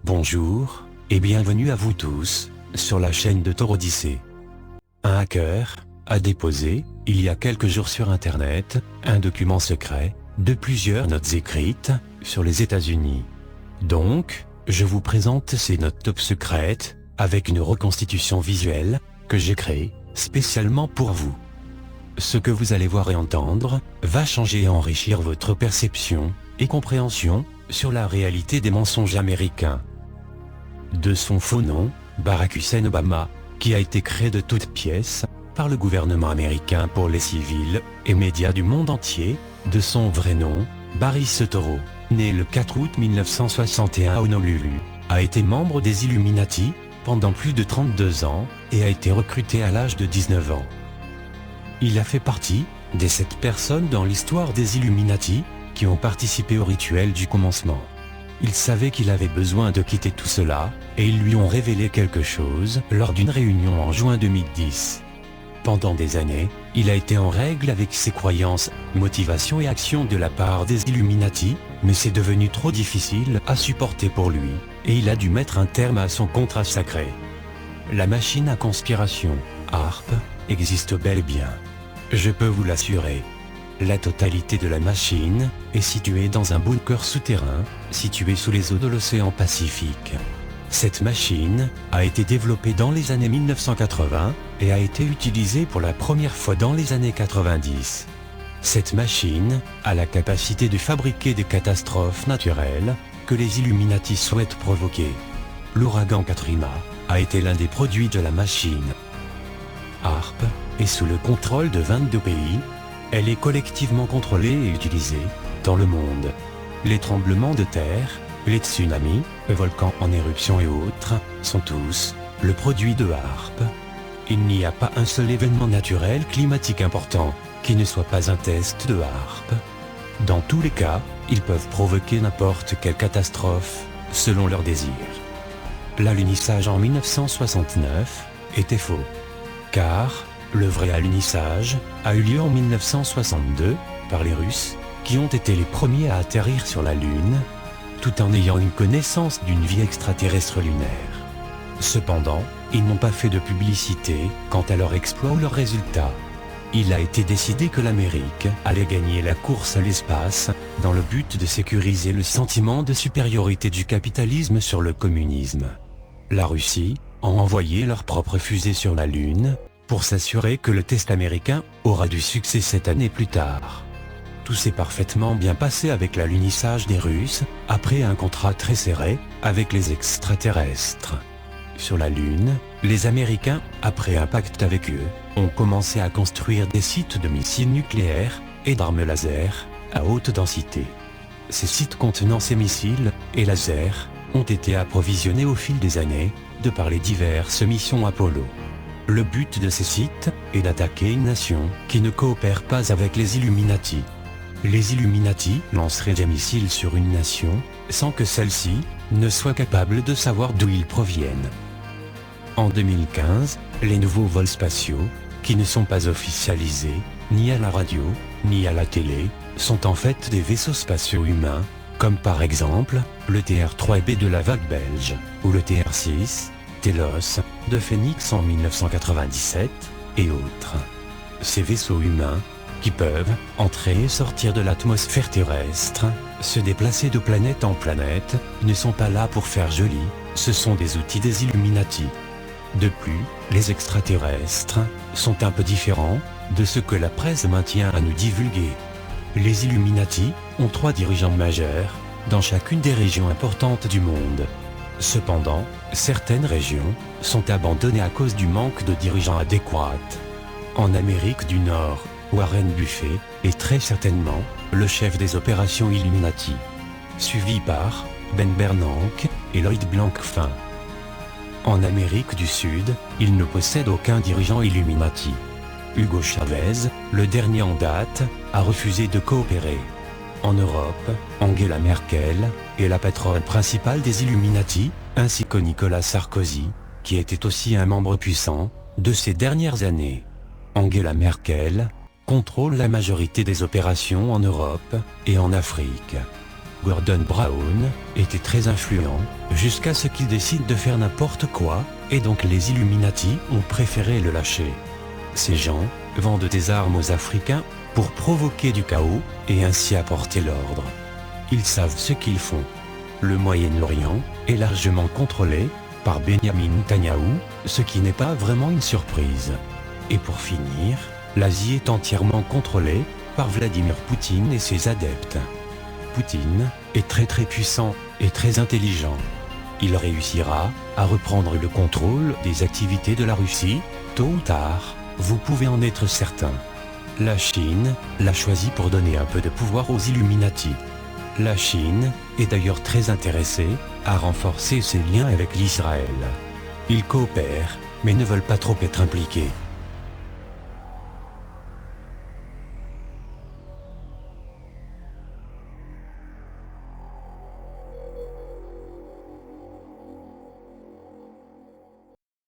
Bonjour, et bienvenue à vous tous, sur la chaîne de Tor Odyssée. Un hacker a déposé, il y a quelques jours sur Internet, un document secret, de plusieurs notes écrites, sur les États-Unis. Donc, je vous présente ces notes top secrètes, avec une reconstitution visuelle, que j'ai créée, spécialement pour vous. Ce que vous allez voir et entendre, va changer et enrichir votre perception, et compréhension, sur la réalité des mensonges américains. De son faux nom, Barack Hussein Obama, qui a été créé de toutes pièces, par le gouvernement américain pour les civils, et médias du monde entier, de son vrai nom, Barry Soetoro, né le 4 août 1961 à Honolulu, a été membre des Illuminati, pendant plus de 32 ans, et a été recruté à l'âge de 19 ans. Il a fait partie, des 7 personnes dans l'histoire des Illuminati, qui ont participé au rituel du commencement. Il savait qu'il avait besoin de quitter tout cela, et ils lui ont révélé quelque chose lors d'une réunion en juin 2010. Pendant des années, il a été en règle avec ses croyances, motivations et actions de la part des Illuminati, mais c'est devenu trop difficile à supporter pour lui, et il a dû mettre un terme à son contrat sacré. La machine à conspiration, HAARP, existe bel et bien. Je peux vous l'assurer. La totalité de la machine est située dans un bunker souterrain, situé sous les eaux de l'océan Pacifique. Cette machine a été développée dans les années 1980 et a été utilisée pour la première fois dans les années 90. Cette machine a la capacité de fabriquer des catastrophes naturelles que les Illuminati souhaitent provoquer. L'ouragan Katrina a été l'un des produits de la machine. HAARP est sous le contrôle de 22 pays. Elle est collectivement contrôlée et utilisée dans le monde. Les tremblements de terre, les tsunamis, les volcans en éruption et autres, sont tous le produit de HAARP. Il n'y a pas un seul événement naturel climatique important qui ne soit pas un test de HAARP. Dans tous les cas, ils peuvent provoquer n'importe quelle catastrophe, selon leur désir. L'alunissage en 1969 était faux, car le vrai alunissage a eu lieu en 1962 par les Russes, qui ont été les premiers à atterrir sur la Lune, tout en ayant une connaissance d'une vie extraterrestre lunaire. Cependant, ils n'ont pas fait de publicité quant à leur exploit ou leurs résultats. Il a été décidé que l'Amérique allait gagner la course à l'espace, dans le but de sécuriser le sentiment de supériorité du capitalisme sur le communisme. La Russie a envoyé leur propre fusée sur la Lune, pour s'assurer que le test américain aura du succès cette année plus tard. Tout s'est parfaitement bien passé avec l'alunissage des Russes, après un contrat très serré avec les extraterrestres. Sur la Lune, les Américains, après un pacte avec eux, ont commencé à construire des sites de missiles nucléaires et d'armes laser à haute densité. Ces sites contenant ces missiles et lasers ont été approvisionnés au fil des années, de par les diverses missions Apollo. Le but de ces sites est d'attaquer une nation qui ne coopère pas avec les Illuminati. Les Illuminati lanceraient des missiles sur une nation, sans que celle-ci ne soit capable de savoir d'où ils proviennent. En 2015, les nouveaux vols spatiaux, qui ne sont pas officialisés, ni à la radio, ni à la télé, sont en fait des vaisseaux spatiaux humains, comme par exemple, le TR-3B de la vague belge, ou le TR-6, Telos, de Phoenix en 1997, et autres. Ces vaisseaux humains, qui peuvent entrer et sortir de l'atmosphère terrestre, se déplacer de planète en planète, ne sont pas là pour faire joli, ce sont des outils des Illuminati. De plus, les extraterrestres sont un peu différents de ce que la presse maintient à nous divulguer. Les Illuminati ont 3 dirigeants majeurs, dans chacune des régions importantes du monde. Cependant, certaines régions sont abandonnées à cause du manque de dirigeants adéquats. En Amérique du Nord, Warren Buffett est très certainement le chef des opérations Illuminati, suivi par Ben Bernanke et Lloyd Blankfein. En Amérique du Sud, il ne possède aucun dirigeant Illuminati. Hugo Chavez, le dernier en date, a refusé de coopérer. En Europe, Angela Merkel est la patronne principale des Illuminati, ainsi que Nicolas Sarkozy, qui était aussi un membre puissant de ces dernières années. Angela Merkel contrôle la majorité des opérations en Europe et en Afrique. Gordon Brown, était très influent, jusqu'à ce qu'il décide de faire n'importe quoi, et donc les Illuminati ont préféré le lâcher. Ces gens vendent des armes aux Africains pour provoquer du chaos et ainsi apporter l'ordre. Ils savent ce qu'ils font. Le Moyen-Orient est largement contrôlé par Benyamin Netanyahou, ce qui n'est pas vraiment une surprise. Et pour finir, l'Asie est entièrement contrôlée par Vladimir Poutine et ses adeptes. Poutine est très puissant et très intelligent. Il réussira à reprendre le contrôle des activités de la Russie, tôt ou tard, vous pouvez en être certain. La Chine l'a choisi pour donner un peu de pouvoir aux Illuminati. La Chine est d'ailleurs très intéressée à renforcer ses liens avec l'Israël. Ils coopèrent, mais ne veulent pas trop être impliqués.